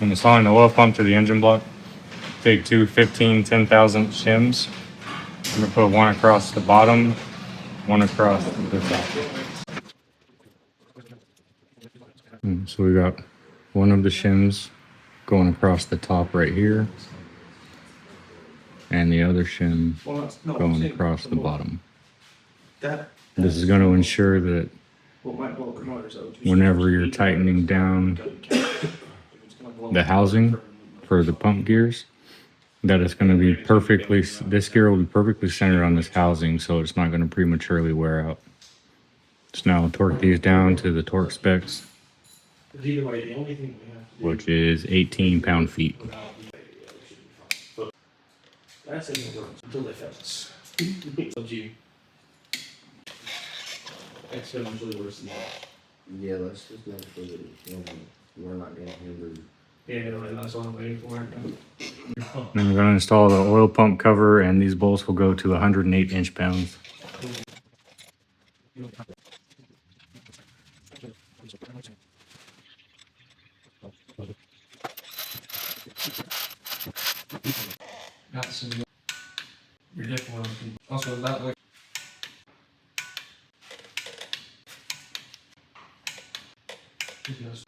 I'm installing the oil pump to the engine block. Take two 10,000 shims. I'm gonna put one across the bottom, one across the top. So we got one of the shims going across the top right here, and the other shim going across the bottom. This is going to ensure that whenever you're tightening down the housing for the pump gears, that it's going to be perfectly, this gear will be perfectly centered on this housing, so it's not going to prematurely wear out. So now I'll torque these down to the torque specs, which is 18 pound-feet. That's until they fence. Exponentially worse than that. Yeah, let's just make sure that we're not getting hindered. Yeah, that's what I'm waiting for. Then we're going to install the oil pump cover, and these bolts will go to 108 inch-pounds. Got some. You're definitely also that way. Yes.